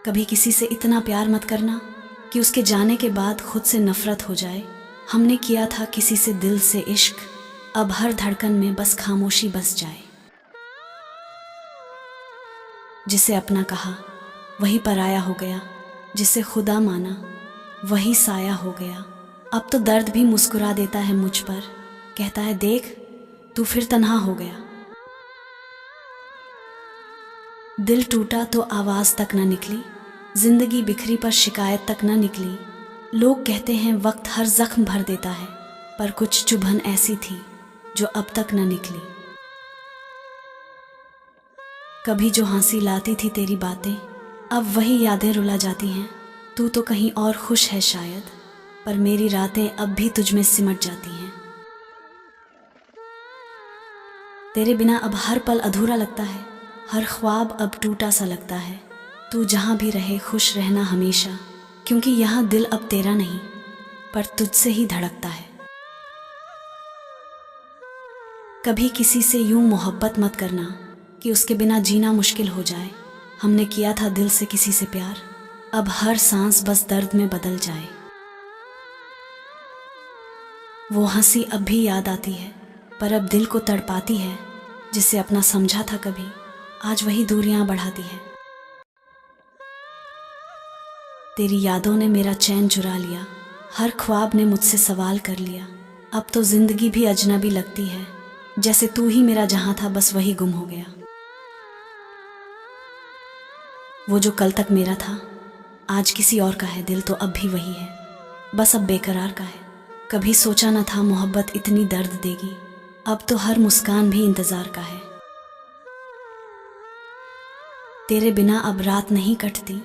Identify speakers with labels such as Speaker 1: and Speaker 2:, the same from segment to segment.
Speaker 1: कभी किसी से इतना प्यार मत करना कि उसके जाने के बाद खुद से नफरत हो जाए। हमने किया था किसी से दिल से इश्क, अब हर धड़कन में बस खामोशी बस जाए। जिसे अपना कहा वही पराया हो गया, जिसे खुदा माना वही साया हो गया। अब तो दर्द भी मुस्कुरा देता है मुझ पर, कहता है देख तू फिर तन्हा हो गया। दिल टूटा तो आवाज़ तक न निकली, जिंदगी बिखरी पर शिकायत तक न निकली। लोग कहते हैं वक्त हर जख्म भर देता है, पर कुछ चुभन ऐसी थी जो अब तक न निकली। कभी जो हंसी लाती थी तेरी बातें, अब वही यादें रुला जाती हैं। तू तो कहीं और खुश है शायद, पर मेरी रातें अब भी तुझ में सिमट जाती हैं। तेरे बिना अब हर पल अधूरा लगता है, हर ख्वाब अब टूटा सा लगता है। तू जहाँ भी रहे खुश रहना हमेशा, क्योंकि यहाँ दिल अब तेरा नहीं पर तुझसे ही धड़कता है। कभी किसी से यूं मोहब्बत मत करना कि उसके बिना जीना मुश्किल हो जाए। हमने किया था दिल से किसी से प्यार, अब हर सांस बस दर्द में बदल जाए। वो हंसी अब भी याद आती है, पर अब दिल को तड़पाती है। जिसे अपना समझा था कभी, आज वही दूरियां बढ़ाती है। तेरी यादों ने मेरा चैन चुरा लिया, हर ख्वाब ने मुझसे सवाल कर लिया। अब तो जिंदगी भी अजनबी लगती है, जैसे तू ही मेरा जहां था बस वही गुम हो गया। वो जो कल तक मेरा था आज किसी और का है, दिल तो अब भी वही है, बस अब बेकरार का है। कभी सोचा न था मोहब्बत इतनी दर्द देगी, अब तो हर मुस्कान भी इंतजार का है। तेरे बिना अब रात नहीं कटती,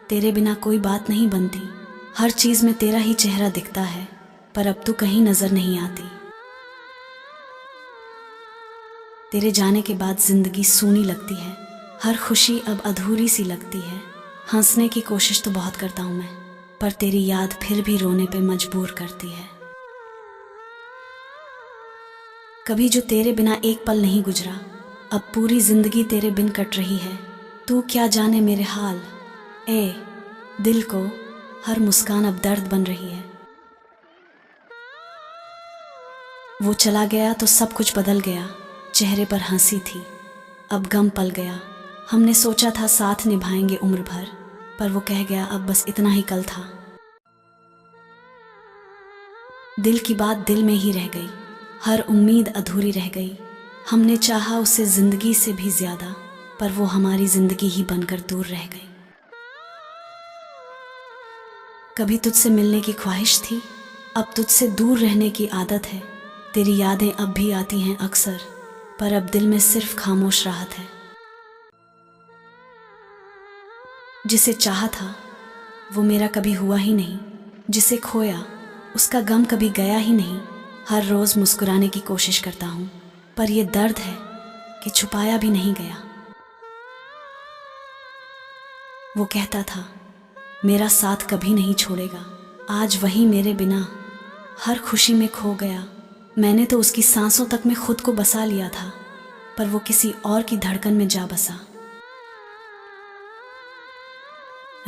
Speaker 1: तेरे बिना कोई बात नहीं बनती। हर चीज में तेरा ही चेहरा दिखता है, पर अब तू कहीं नजर नहीं आती। तेरे जाने के बाद जिंदगी सूनी लगती है, हर खुशी अब अधूरी सी लगती है। हंसने की कोशिश तो बहुत करता हूं मैं, पर तेरी याद फिर भी रोने पे मजबूर करती है। कभी जो तेरे बिना एक पल नहीं गुजरा, अब पूरी जिंदगी तेरे बिन कट रही है। तू क्या जाने मेरे हाल, ए दिल को हर मुस्कान अब दर्द बन रही है। वो चला गया तो सब कुछ बदल गया, चेहरे पर हंसी थी अब गम पल गया। हमने सोचा था साथ निभाएंगे उम्र भर, पर वो कह गया अब बस इतना ही कल था। दिल की बात दिल में ही रह गई, हर उम्मीद अधूरी रह गई। हमने चाहा उसे जिंदगी से भी ज्यादा, पर वो हमारी जिंदगी ही बनकर दूर रह गई। कभी तुझसे मिलने की ख्वाहिश थी, अब तुझसे दूर रहने की आदत है। तेरी यादें अब भी आती हैं अक्सर, पर अब दिल में सिर्फ खामोश राहत है। जिसे चाहा था वो मेरा कभी हुआ ही नहीं, जिसे खोया उसका गम कभी गया ही नहीं। हर रोज मुस्कुराने की कोशिश करता हूं, पर यह दर्द है कि छुपाया भी नहीं गया। वो कहता था मेरा साथ कभी नहीं छोड़ेगा, आज वही मेरे बिना हर खुशी में खो गया। मैंने तो उसकी सांसों तक में खुद को बसा लिया था, पर वो किसी और की धड़कन में जा बसा।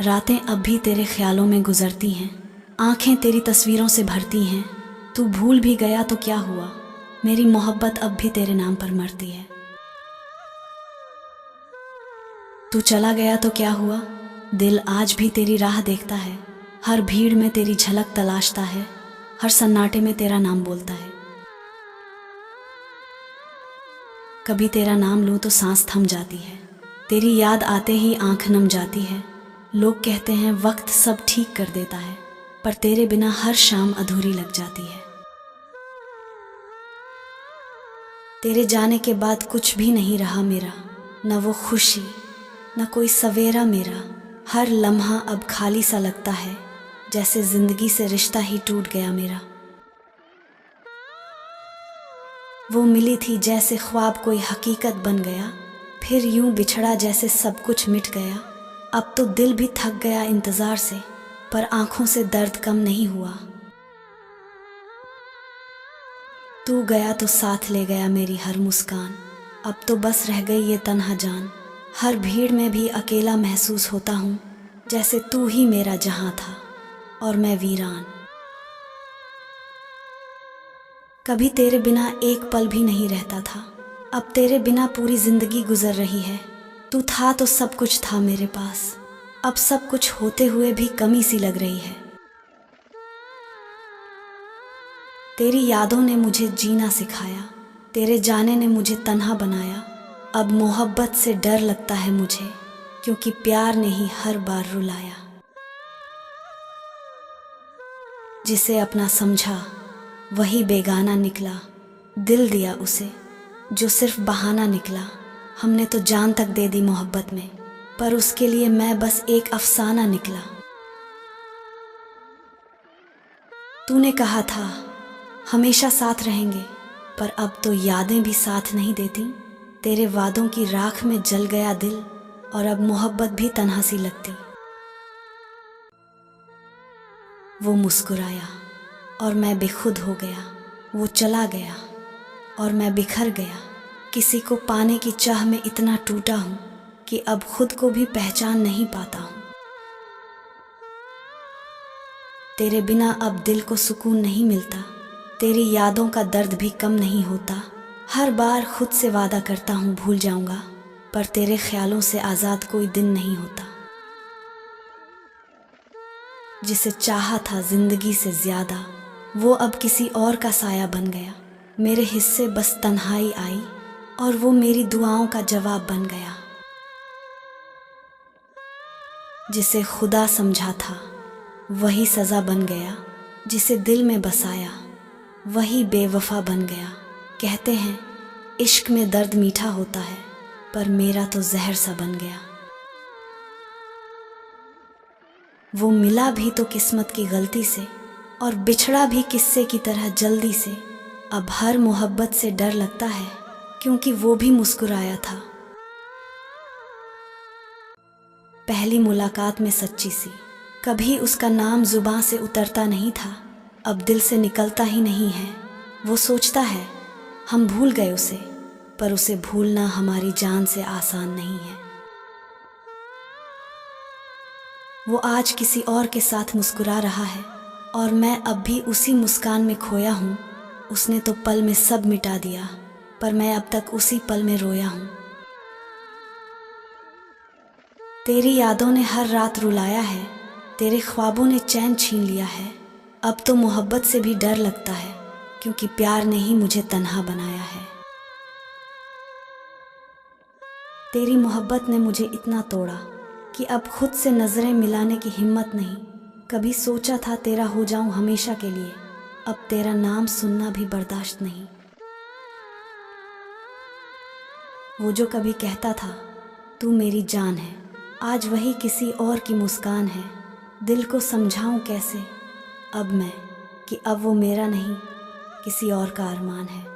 Speaker 1: रातें अब भी तेरे ख्यालों में गुजरती हैं, आंखें तेरी तस्वीरों से भरती हैं। तू भूल भी गया तो क्या हुआ, मेरी मोहब्बत अब भी तेरे नाम पर मरती है। तू चला गया तो क्या हुआ, दिल आज भी तेरी राह देखता है। हर भीड़ में तेरी झलक तलाशता है, हर सन्नाटे में तेरा नाम बोलता है। कभी तेरा नाम लूं तो सांस थम जाती है, तेरी याद आते ही आंख नम जाती है। लोग कहते हैं वक्त सब ठीक कर देता है, पर तेरे बिना हर शाम अधूरी लग जाती है। तेरे जाने के बाद कुछ भी नहीं रहा मेरा, न वो खुशी न कोई सवेरा मेरा। हर लम्हा अब खाली सा लगता है, जैसे जिंदगी से रिश्ता ही टूट गया मेरा। वो मिली थी जैसे ख्वाब कोई हकीकत बन गया, फिर यूं बिछड़ा जैसे सब कुछ मिट गया। अब तो दिल भी थक गया इंतजार से, पर आंखों से दर्द कम नहीं हुआ। तू गया तो साथ ले गया मेरी हर मुस्कान, अब तो बस रह गई ये तन्हा जान। हर भीड़ में भी अकेला महसूस होता हूँ, जैसे तू ही मेरा जहां था और मैं वीरान। कभी तेरे बिना एक पल भी नहीं रहता था, अब तेरे बिना पूरी जिंदगी गुजर रही है। तू था तो सब कुछ था मेरे पास, अब सब कुछ होते हुए भी कमी सी लग रही है। तेरी यादों ने मुझे जीना सिखाया, तेरे जाने ने मुझे तन्हा बनाया। अब मोहब्बत से डर लगता है मुझे, क्योंकि प्यार ने ही हर बार रुलाया। जिसे अपना समझा वही बेगाना निकला, दिल दिया उसे जो सिर्फ बहाना निकला। हमने तो जान तक दे दी मोहब्बत में, पर उसके लिए मैं बस एक अफसाना निकला। तूने कहा था हमेशा साथ रहेंगे, पर अब तो यादें भी साथ नहीं देती। तेरे वादों की राख में जल गया दिल, और अब मोहब्बत भी तन्हा सी लगती। वो मुस्कुराया और मैं बेखुद हो गया, वो चला गया और मैं बिखर गया। किसी को पाने की चाह में इतना टूटा हूँ कि अब खुद को भी पहचान नहीं पाता हूँ। तेरे बिना अब दिल को सुकून नहीं मिलता, तेरी यादों का दर्द भी कम नहीं होता। हर बार खुद से वादा करता हूँ भूल जाऊंगा, पर तेरे ख्यालों से आज़ाद कोई दिन नहीं होता। जिसे चाहा था जिंदगी से ज़्यादा, वो अब किसी और का साया बन गया। मेरे हिस्से बस तन्हाई आई, और वो मेरी दुआओं का जवाब बन गया। जिसे खुदा समझा था वही सज़ा बन गया, जिसे दिल में बसाया वही बेवफा बन गया। कहते हैं इश्क में दर्द मीठा होता है, पर मेरा तो जहर सा बन गया। वो मिला भी तो किस्मत की गलती से, और बिछड़ा भी किस्से की तरह जल्दी से। अब हर मोहब्बत से डर लगता है, क्योंकि वो भी मुस्कुराया था। पहली मुलाकात में सच्ची सी, कभी उसका नाम जुबां से उतरता नहीं था, अब दिल से निकलता ही नहीं है। वो सोचता है हम भूल गए उसे, पर उसे भूलना हमारी जान से आसान नहीं है। वो आज किसी और के साथ मुस्कुरा रहा है, और मैं अब भी उसी मुस्कान में खोया हूँ। उसने तो पल में सब मिटा दिया, पर मैं अब तक उसी पल में रोया हूँ। तेरी यादों ने हर रात रुलाया है, तेरे ख्वाबों ने चैन छीन लिया है। अब तो मोहब्बत से भी डर लगता है, क्योंकि प्यार ने ही मुझे तन्हा बनाया है। तेरी मोहब्बत ने मुझे इतना तोड़ा कि अब खुद से नज़रें मिलाने की हिम्मत नहीं। कभी सोचा था तेरा हो जाऊं हमेशा के लिए, अब तेरा नाम सुनना भी बर्दाश्त नहीं। वो जो कभी कहता था तू मेरी जान है, आज वही किसी और की मुस्कान है। दिल को समझाऊं कैसे अब मैं कि अब वो मेरा नहीं किसी और का अरमान है।